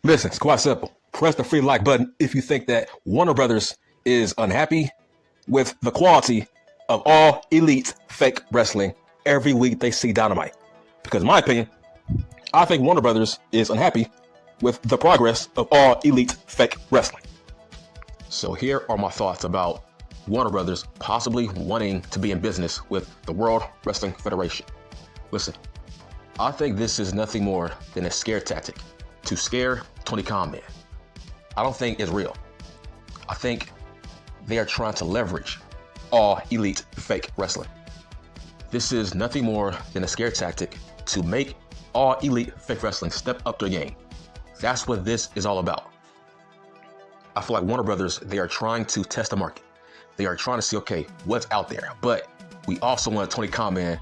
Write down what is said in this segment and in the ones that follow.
Listen, it's quite simple. Press the free like button if you think that Warner Brothers is unhappy with the quality of all elite fake wrestling every week they see Dynamite. Because in my opinion, I think Warner Brothers is unhappy with the progress of all elite fake wrestling. So here are my thoughts about Warner Brothers possibly wanting to be in business with the World Wrestling Federation. Listen, I think this is nothing more than a scare tactic to scare Tony Khan Man. I don't think it's real. I think they are trying to leverage all elite fake wrestling. This is nothing more than a scare tactic to make all elite fake wrestling step up their game. That's what this is all about. I feel like Warner Brothers, they are trying to test the market. They are trying to see, okay, what's out there. But we also want Tony Khan Man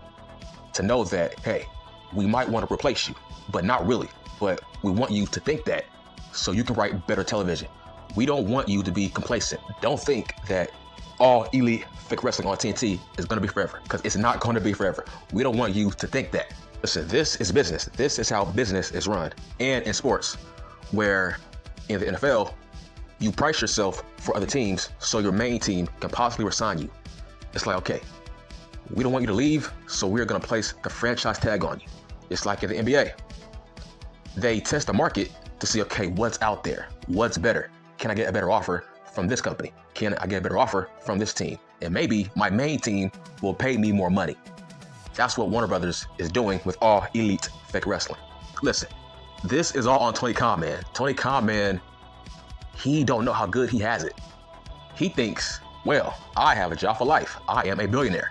to know that, hey, we might want to replace you, but not really. But we want you to think that so you can write better television. We don't want you to be complacent. Don't think that all elite fake wrestling on TNT is going to be forever, because it's not going to be forever. We don't want you to think that. Listen, this is business. This is how business is run. And in sports, where in the NFL, you price yourself for other teams so your main team can possibly resign you. It's like, okay, we don't want you to leave, so we're going to place the franchise tag on you. It's like in the NBA. They test the market to see, okay, what's out there? What's better? Can I get a better offer from this company? Can I get a better offer from this team? And maybe my main team will pay me more money. That's what Warner Brothers is doing with all elite fake wrestling. Listen, this is all on Tony Khan Man. Tony Khan Man, he don't know how good he has it. He thinks, well, I have a job for life. I am a billionaire.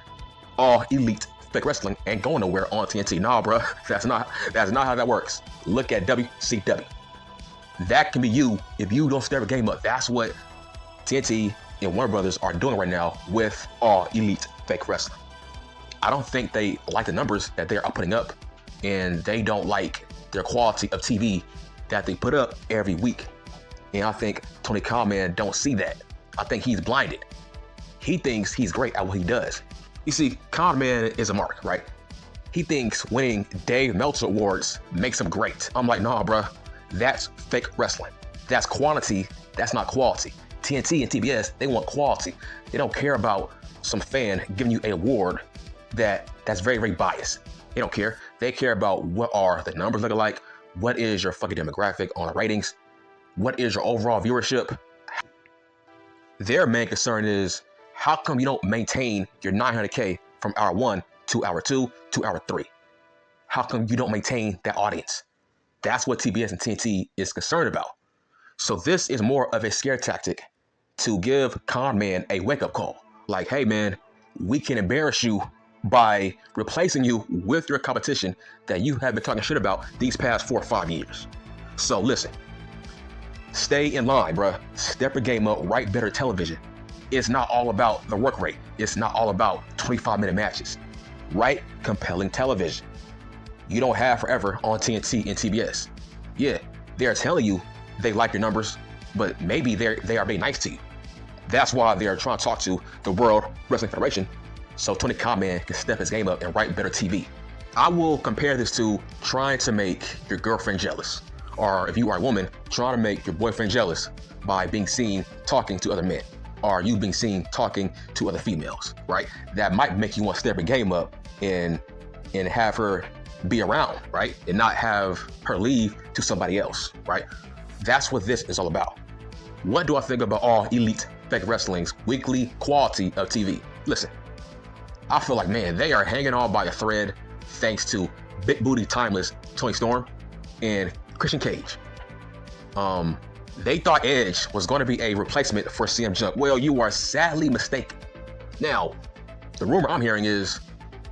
All elite fake wrestling ain't going nowhere on TNT. Nah, bro, that's not how that works. Look at WCW. That can be you if you don't step a game up. That's what TNT and Warner Brothers are doing right now with all elite fake wrestling. I don't think they like the numbers that they are putting up, and they don't like their quality of TV that they put up every week. And I think Tony Khan Man don't see that. I think he's blinded. He thinks he's great at what he does. You see, Khan Man is a mark, right? He thinks winning Dave Meltzer Awards makes him great. I'm like, nah, bruh, that's fake wrestling. That's quantity, that's not quality. TNT and TBS, they want quality. They don't care about some fan giving you an award that's very, very biased. They don't care. They care about what are the numbers looking like, what is your fucking demographic on the ratings, what is your overall viewership. Their main concern is, how come you don't maintain your 900K from hour 1 to hour 2 to hour 3? How come you don't maintain that audience? That's what TBS and TNT is concerned about. So this is more of a scare tactic to give Khan Man a wake-up call. Like, hey man, we can embarrass you by replacing you with your competition that you have been talking shit about these past 4 or 5 years. So listen, stay in line, bruh. Step your game up, write better television. It's not all about the work rate. It's not all about 25-minute matches. Write compelling television. You don't have forever on TNT and TBS. Yeah, they're telling you they like your numbers, but maybe they are being nice to you. That's why they are trying to talk to the World Wrestling Federation so Tony Khan Man can step his game up and write better TV. I will compare this to trying to make your girlfriend jealous, or if you are a woman, trying to make your boyfriend jealous by being seen talking to other men, or you being seen talking to other females, right? That might make you want to step your game up and have her be around, right? And not have her leave to somebody else, right? That's what this is all about. What do I think about all elite fake wrestling's weekly quality of TV? Listen, I feel like, man, they are hanging on by a thread thanks to Big Booty Timeless Tony Storm and Christian Cage. They thought Edge was going to be a replacement for CM Punk. Well, you are sadly mistaken. Now, the rumor I'm hearing is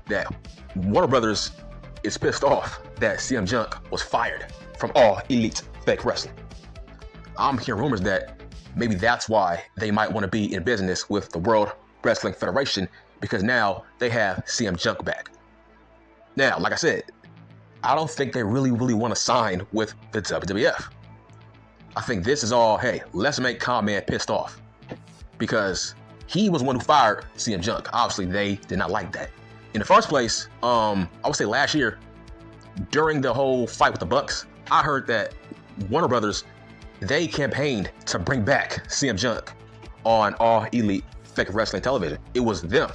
that Warner Brothers is pissed off that CM Punk was fired from all elite fake wrestling. I'm hearing rumors that maybe that's why they might want to be in business with the World Wrestling Federation, because now they have CM Punk back. Now, like I said, I don't think they really want to sign with the WWF. I think this is all, hey, let's make Khan Man pissed off, because he was one who fired CM Punk. Obviously, they did not like that. In the first place, I would say last year, during the whole fight with the Bucks, I heard that Warner Brothers, they campaigned to bring back CM Punk on All Elite Fake Wrestling television. It was them.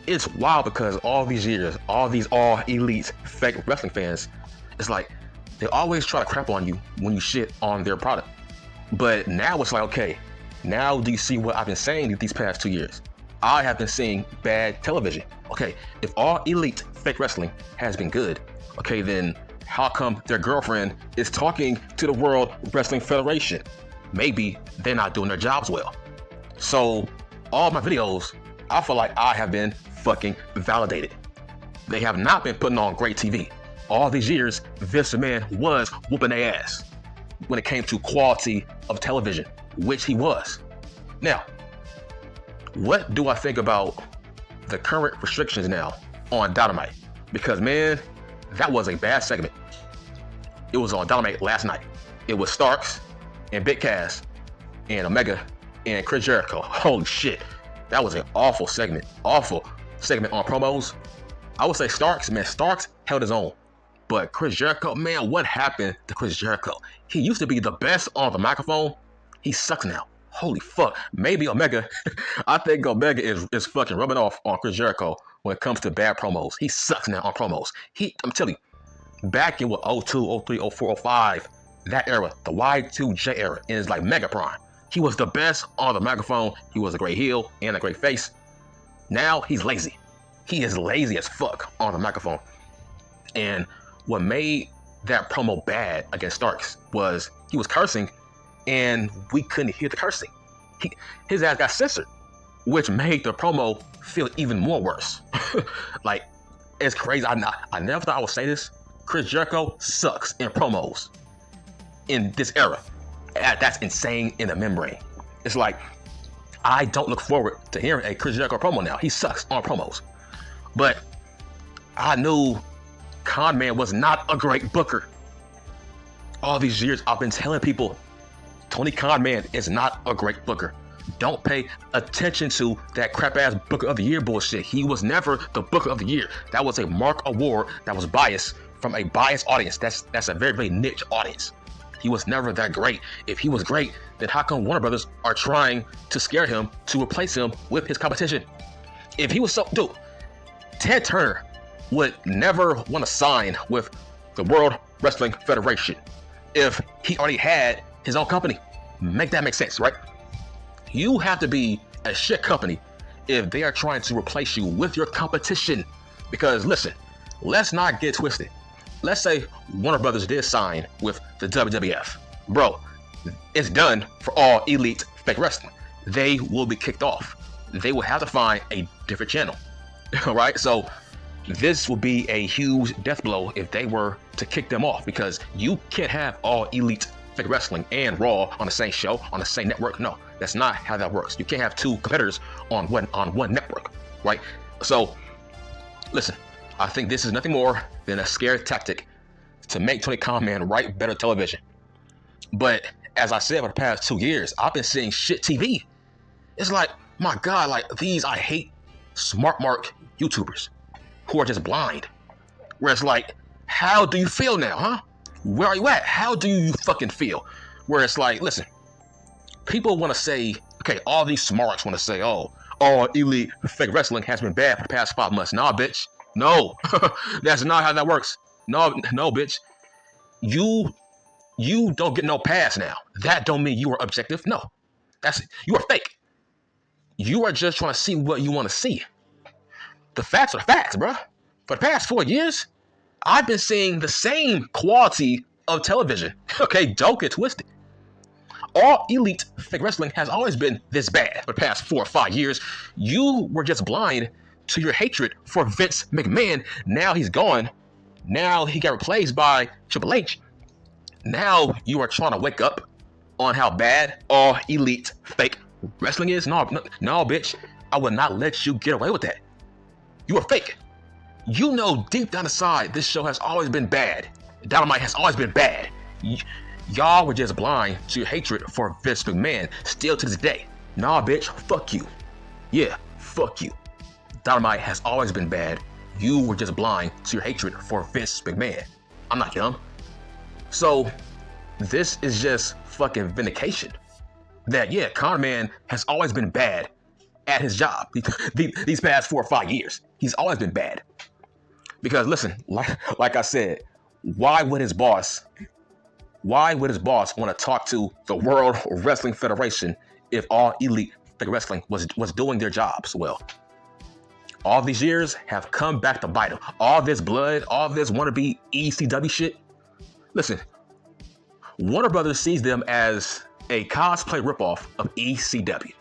It's wild because all these years, all these All Elite Fake Wrestling fans, it's like they always try to crap on you when you shit on their product. But now it's like, okay, now do you see what I've been saying these past 2 years? I have been seeing bad television. Okay, if All Elite Fake Wrestling has been good, okay, then how come their girlfriend is talking to the World Wrestling Federation? Maybe they're not doing their jobs well. So all my videos, I feel like I have been fucking validated. They have not been putting on great TV. All these years, Vince McMahon was whooping their ass when it came to quality of television, which he was. Now, what do I think about the current restrictions now on Dynamite? Because man, that was a bad segment. It was on Dynamite last night. It was Starks and Big Cass and Omega and Chris Jericho. Holy shit. That was an awful segment. Awful segment on promos. I would say Starks, man, Starks held his own. But Chris Jericho, man, what happened to Chris Jericho? He used to be the best on the microphone. He sucks now. Holy fuck. Maybe Omega, I think Omega is fucking rubbing off on Chris Jericho when it comes to bad promos. He sucks now on promos. I'm telling you, back in what, 02, 03, 04, 05, that era, the Y2J era, in his like mega prime, he was the best on the microphone. He was a great heel and a great face. Now he's lazy. He is lazy as fuck on the microphone. And what made that promo bad against Starks was he was cursing and we couldn't hear the cursing. His ass got censored, which made the promo feel even more worse. Like, it's crazy. I never thought I would say this. Chris Jericho sucks in promos in this era. That's insane in the membrane. It's like, I don't look forward to hearing a Chris Jericho promo now. He sucks on promos. But I knew Con Man was not a great booker. All these years, I've been telling people, Tony Khan Man is not a great booker. Don't pay attention to that crap-ass Booker of the Year bullshit. He was never the Booker of the Year. That was a Mark Award that was biased from a biased audience. That's a very, very niche audience. He was never that great. If he was great, then how come Warner Brothers are trying to scare him to replace him with his competition? If he was so... Dude, Ted Turner would never want to sign with the World Wrestling Federation if he already had his own company. Make that make sense, right? You have to be a shit company if they are trying to replace you with your competition. Because listen, let's not get twisted. Let's say Warner Brothers did sign with the WWF. Bro, it's done for All Elite Fake Wrestling. They will be kicked off. They will have to find a different channel. All right, so this will be a huge death blow if they were to kick them off, because you can't have All Elite Fake Wrestling and Raw on the same show, on the same network. No, that's not how that works. You can't have two competitors on one network, right? So, listen, I think this is nothing more than a scare tactic to make Tony Khan Man write better television. But as I said for the past 2 years, I've been seeing shit TV. It's like, my God, like these, I hate smart mark YouTubers who are just blind. Where it's like, how do you feel now, huh? Where are you at? How do you fucking feel? Where it's like, listen, people want to say, okay, all these smarts want to say, oh, All Elite Fake Wrestling has been bad for the past 5 months. Nah, bitch. No, that's not how that works. No, bitch. You don't get no pass now. That don't mean you are objective. No, you are fake. You are just trying to see what you want to see. The facts are the facts, bro. For the past 4 years, I've been seeing the same quality of television. Okay, don't get twisted. All Elite Fake Wrestling has always been this bad for the past 4 or 5 years. You were just blind to your hatred for Vince McMahon. Now he's gone. Now he got replaced by Triple H. Now you are trying to wake up on how bad All Elite Fake Wrestling is. No, bitch. I would not let you get away with that. You are fake. You know deep down inside this show has always been bad. Dynamite has always been bad. Y'all were just blind to your hatred for Vince McMahon still to this day. Nah, bitch, fuck you. Yeah, fuck you. Dynamite has always been bad. You were just blind to your hatred for Vince McMahon. I'm not dumb. So, This is just fucking vindication that, yeah, Con Man has always been bad at his job. These past 4 or 5 years, he's always been bad. Because listen, like I said, why would his boss want to talk to the World Wrestling Federation if All Elite Wrestling was doing their jobs well? All these years have come back to bite him. All this blood, all this wannabe ECW shit. Listen, Warner Bros sees them as a cosplay ripoff of ECW.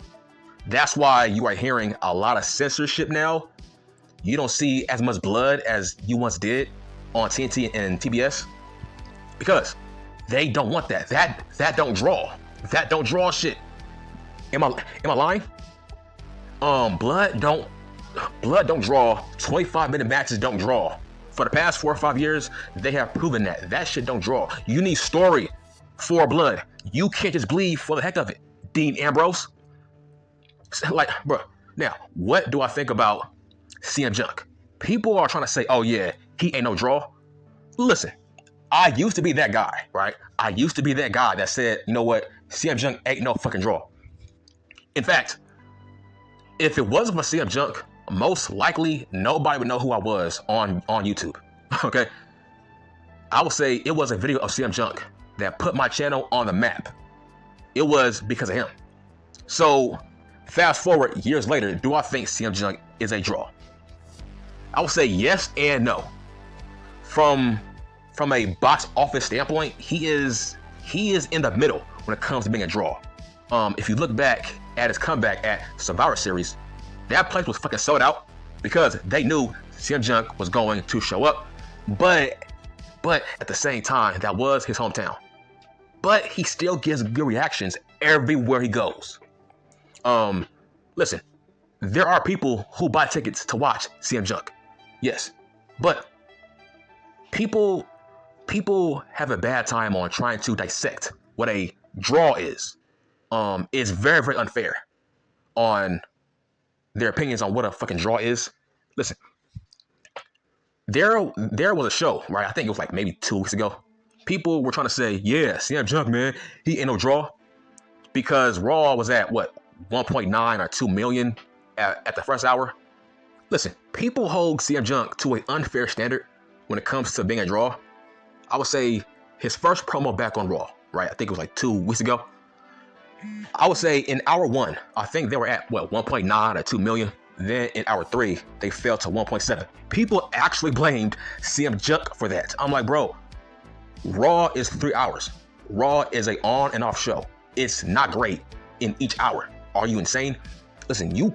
That's why you are hearing a lot of censorship now. You don't see as much blood as you once did on TNT and TBS because they don't want that. That don't draw. That don't draw shit. Am I lying? Blood don't draw. 25-minute matches don't draw. For the past 4 or 5 years, they have proven that. That shit don't draw. You need story for blood. You can't just bleed for the heck of it. Dean Ambrose. Like, bro. Now, what do I think about CM Junk? People are trying to say, oh yeah, he ain't no draw. Listen, I used to be that guy, right? I used to be that guy that said, you know what? CM Junk ain't no fucking draw. In fact, if it wasn't for CM Junk, most likely nobody would know who I was on YouTube. Okay? I would say it was a video of CM Junk that put my channel on the map. It was because of him. So fast forward years later, do I think CM Junk is a draw? I would say yes and no. From a box office standpoint, he is in the middle when it comes to being a draw. If you look back at his comeback at Survivor Series, that place was fucking sold out because they knew CM Junk was going to show up. But at the same time, that was his hometown. But he still gets good reactions everywhere he goes. Listen, there are people who buy tickets to watch CM Junk. Yes, but people have a bad time on trying to dissect what a draw is. It's very, very unfair on their opinions on what a fucking draw is. Listen, there was a show, right? I think it was like maybe 2 weeks ago. People were trying to say, yeah, CM Junk, man, he ain't no draw. Because Raw was at, what, 1.9 or 2 million at the first hour? Listen, people hold CM Junk to an unfair standard when it comes to being a draw. I would say his first promo back on Raw, right? I think it was like 2 weeks ago. I would say in hour 1, I think they were at, what, 1.9 or 2 million. Then in hour 3, they fell to 1.7. People actually blamed CM Junk for that. I'm like, bro, Raw is 3 hours. Raw is a on and off show. It's not great in each hour. Are you insane? Listen, you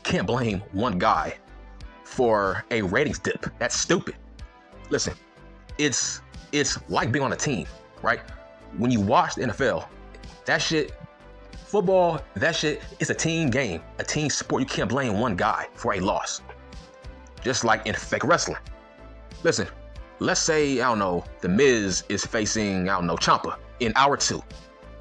can't blame one guy for a ratings dip. That's stupid. Listen, it's like being on a team, right? When you watch the NFL, that shit, football, that shit, it's a team game, a team sport. You can't blame one guy for a loss. Just like in fake wrestling. Listen, let's say, I don't know, The Miz is facing, I don't know, Ciampa in hour 2,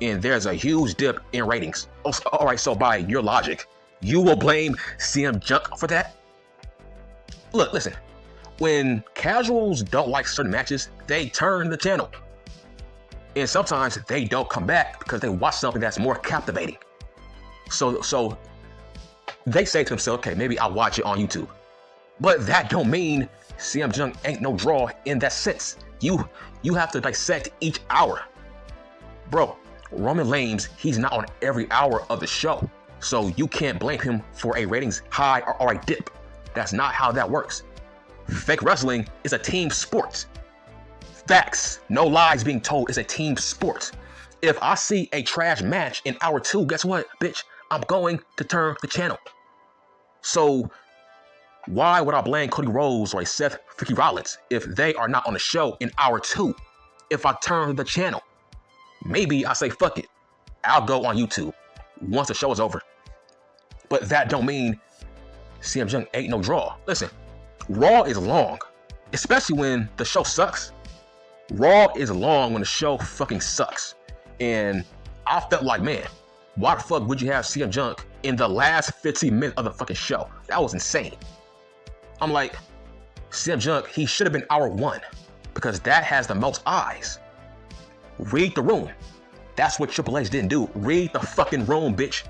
and there's a huge dip in ratings. All right, so by your logic, you will blame CM Junk for that? Look, listen, when casuals don't like certain matches, they turn the channel. And sometimes they don't come back because they watch something that's more captivating. So they say to themselves, okay, maybe I'll watch it on YouTube. But that don't mean CM Junk ain't no draw in that sense. You have to dissect each hour. Bro, Roman Reigns, he's not on every hour of the show. So you can't blame him for a ratings high or a dip. That's not how that works. Fake wrestling is a team sport. Facts, no lies being told, is a team sport. If I see a trash match in hour 2, guess what, bitch? I'm going to turn the channel. So why would I blame Cody Rhodes or Seth Freaky Rollins if they are not on the show in hour 2? If I turn the channel, maybe I say fuck it. I'll go on YouTube once the show is over. But that don't mean CM Junk ain't no draw. Listen, Raw is long, especially when the show sucks. Raw is long when the show fucking sucks. And I felt like, man, why the fuck would you have CM Junk in the last 15 minutes of the fucking show? That was insane. I'm like, CM Junk, he should have been hour 1 because that has the most eyes. Read the room. That's what Triple H didn't do. Read the fucking room, bitch.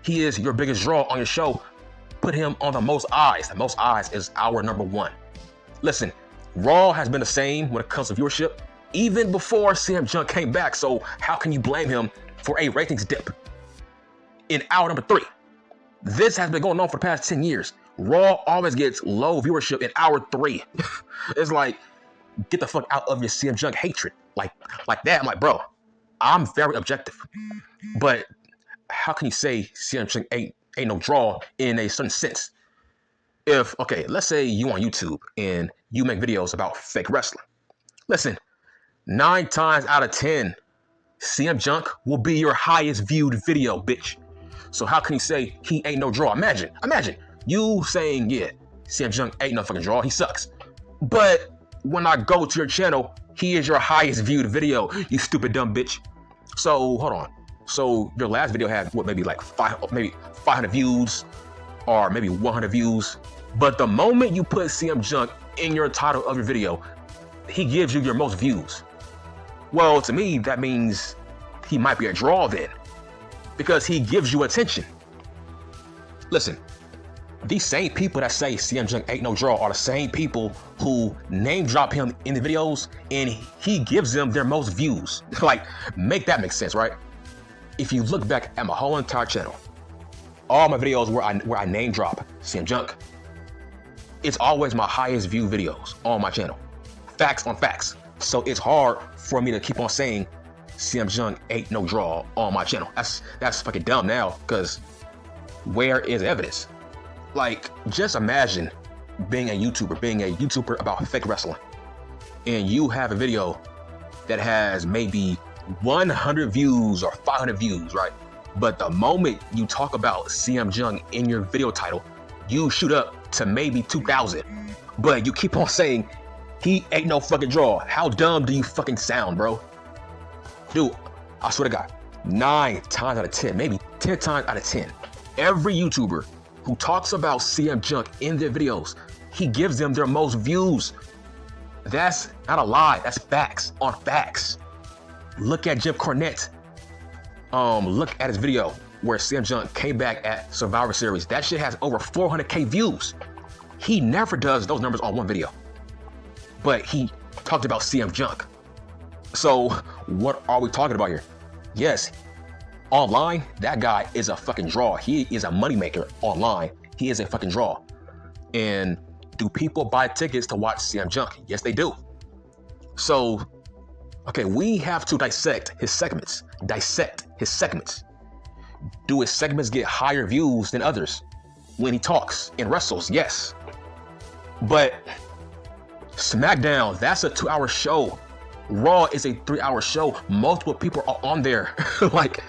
He is your biggest draw on your show. Put him on the most eyes. The most eyes is our number one. Listen, Raw has been the same when it comes to viewership, even before CM Punk came back. So how can you blame him for a ratings dip in hour number 3? This has been going on for the past 10 years. Raw always gets low viewership in hour 3. It's like, get the fuck out of your CM Punk hatred. Like that. I'm like, bro, I'm very objective. But how can you say CM Punk ain't no draw in a certain sense? If, okay, let's say you on YouTube and you make videos about fake wrestling. Listen, 9 times out of 10, CM Punk will be your highest viewed video, bitch. So how can you say he ain't no draw? Imagine you saying, yeah, CM Punk ain't no fucking draw, he sucks. But when I go to your channel, he is your highest viewed video, you stupid dumb bitch. So hold on. So your last video had what, maybe 500 views or maybe 100 views. But the moment you put CM Punk in your title of your video, he gives you your most views. Well, to me, that means he might be a draw then, because he gives you attention. Listen, these same people that say CM Punk ain't no draw are the same people who name drop him in the videos and he gives them their most views. Like, make that make sense, right? If you look back at my whole entire channel, all my videos where I name drop CM Punk, it's always my highest view videos on my channel. Facts on facts. So it's hard for me to keep on saying CM Punk ain't no draw on my channel. That's fucking dumb now, because where is evidence? Like, just imagine being a YouTuber about fake wrestling, and you have a video that has maybe 100 views or 500 views, right? But the moment you talk about CM Punk in your video title, you shoot up to maybe 2,000. But you keep on saying he ain't no fucking draw. How dumb do you fucking sound, bro? Dude, I swear to God, 9 times out of 10, maybe 10 times out of 10, every YouTuber who talks about CM Punk in their videos, he gives them their most views. That's not a lie. That's facts on facts. Look at Jim Cornette. Look at his video where CM Punk came back at Survivor Series. That shit has over 400K views. He never does those numbers on one video. But he talked about CM Punk. So what are we talking about here? Yes, online, that guy is a fucking draw. He is a moneymaker online. He is a fucking draw. And do people buy tickets to watch CM Punk? Yes, they do. So, okay, we have to dissect his segments. Do his segments get higher views than others when he talks and wrestles? Yes. But SmackDown, that's a 2-hour show. Raw is a 3-hour show. Multiple people are on there. Like,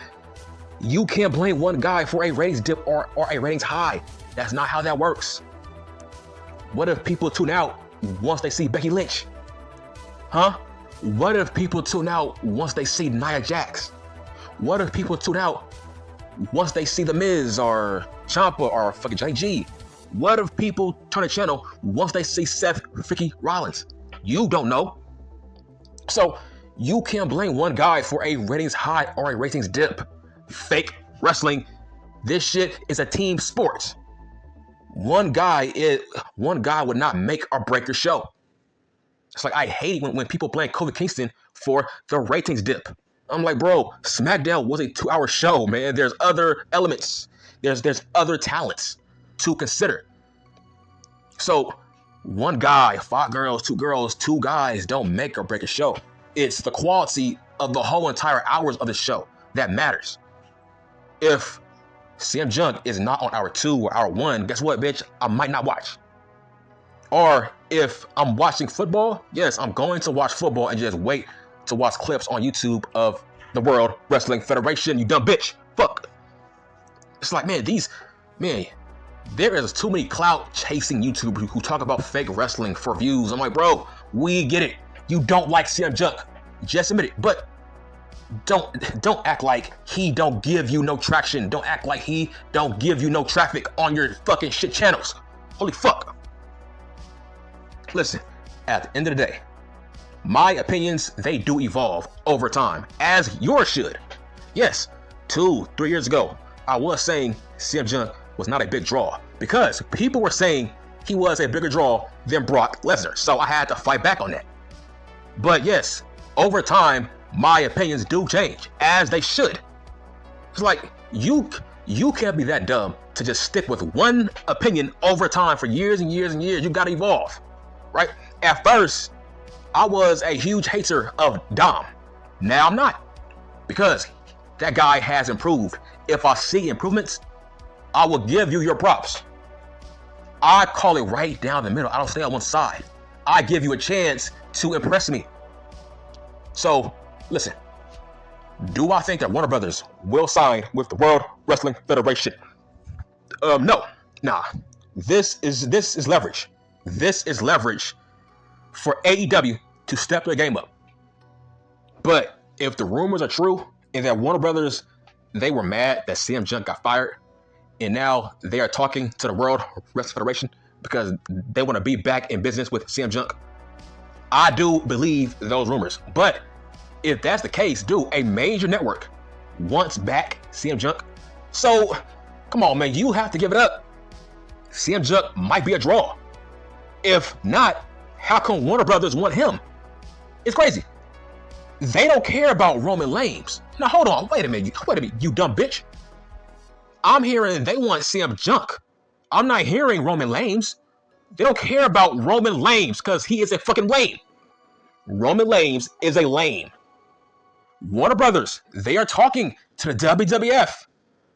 you can't blame one guy for a ratings dip or a ratings high. That's not how that works. What if people tune out once they see Becky Lynch? Huh? What if people tune out once they see Nia Jax? What if people tune out once they see The Miz or Ciampa or fucking Johnny G? What if people turn the channel once they see Seth freaking Rollins? You don't know. So you can't blame one guy for a ratings high or a ratings dip. Fake wrestling. This shit is a team sport. One guy would not make or break your show. It's like, I hate when people blame Kofi Kingston for the ratings dip. I'm like, bro, SmackDown was a 2-hour show, man. There's other elements. There's other talents to consider. So one guy, 5 girls, 2 girls, 2 guys don't make or break a show. It's the quality of the whole entire hours of the show that matters. If CM Punk is not on hour 2 or hour 1, guess what, bitch? I might not watch. Or if I'm watching football, yes, I'm going to watch football and just wait to watch clips on YouTube of the World Wrestling Federation, you dumb bitch. Fuck. It's like, man, there is too many clout chasing YouTubers who talk about fake wrestling for views. I'm like, bro, we get it. You don't like CM Punk. Just admit it. But don't act like he don't give you no traction. Don't act like he don't give you no traffic on your fucking shit channels. Holy fuck. Listen, at the end of the day, my opinions, they do evolve over time, as yours should. Yes, 2-3 years ago, I was saying CM Punk was not a big draw because people were saying he was a bigger draw than Brock Lesnar. So I had to fight back on that. But yes, over time, my opinions do change, as they should. It's like, you can't be that dumb to just stick with one opinion over time for years and years and years. You gotta evolve, right? At first, I was a huge hater of Dom. Now I'm not, because that guy has improved. If I see improvements, I will give you your props. I call it right down the middle. I don't stay on one side. I give you a chance to impress me. So, listen. Do I think that Warner Bros will sign with the World Wrestling Federation? No. Nah. This is leverage. This is leverage for AEW to step their game up. But if the rumors are true and that Warner Bros, they were mad that CM Punk got fired, and now they are talking to the World Wrestling Federation because they want to be back in business with CM Punk, I do believe those rumors. But if that's the case, dude, a major network wants back CM Punk. So, come on, man, you have to give it up. CM Punk might be a draw. If not, how come Warner Brothers want him? It's crazy. They don't care about Roman Reigns. Now, hold on, wait a minute, you dumb bitch. I'm hearing they want CM Punk. I'm not hearing Roman Reigns. They don't care about Roman Reigns because he is a fucking lame. Roman Reigns is a lame. Warner Brothers, they are talking to the WWF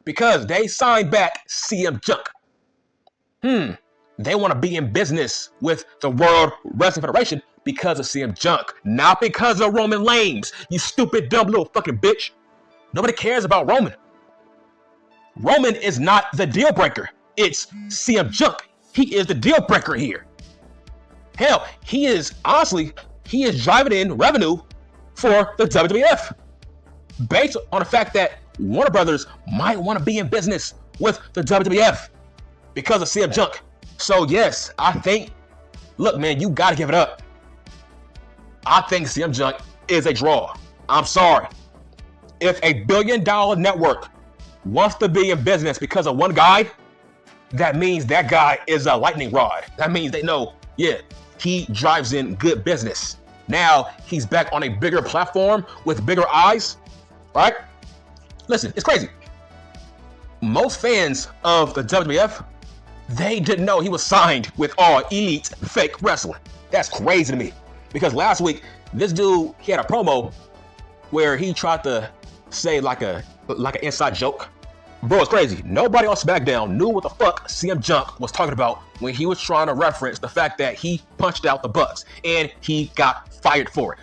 because they signed back CM Punk. They want to be in business with the World Wrestling Federation because of CM Punk, not because of Roman Reigns, you stupid, dumb little fucking bitch. Nobody cares about Roman. Roman is not the deal breaker. It's CM Punk. He is the deal breaker here. Hell, he is driving in revenue for the WWF based on the fact that Warner Brothers might want to be in business with the WWF because of CM Punk. So yes, I think, look, man, you got to give it up. I think CM Punk is a draw. I'm sorry. If a $1 billion network wants to be in business because of one guy, that means that guy is a lightning rod. That means they know, yeah, he drives in good business. Now he's back on a bigger platform with bigger eyes, right? Listen, it's crazy. Most fans of the WWF, they didn't know he was signed with All Elite Fake Wrestling. That's crazy to me. Because last week, this dude, he had a promo where he tried to say like an inside joke. Bro, it's crazy. Nobody on SmackDown knew what the fuck CM Punk was talking about when he was trying to reference the fact that he punched out the Bucks and he got fired for it.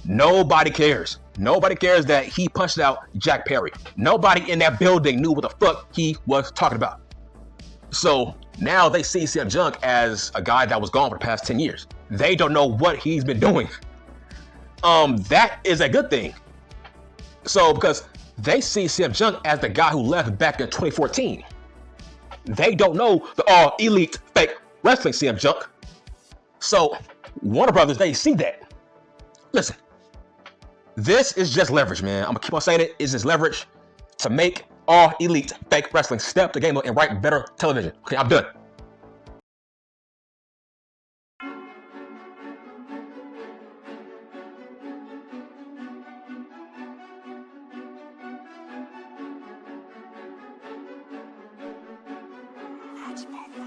Nobody cares. Nobody cares that he punched out Jack Perry. Nobody in that building knew what the fuck he was talking about. So now they see CM Punk as a guy that was gone for the past 10 years. They don't know what he's been doing. That is a good thing. So because they see CM Punk as the guy who left back in 2014. They don't know the All Elite Fake Wrestling CM Punk. So Warner Brothers, they see that. Listen, this is just leverage, man. I'm gonna keep on saying it. It's just leverage to make All Elite Fake Wrestling step the game up and write better television. Okay, I'm done. Hotspot.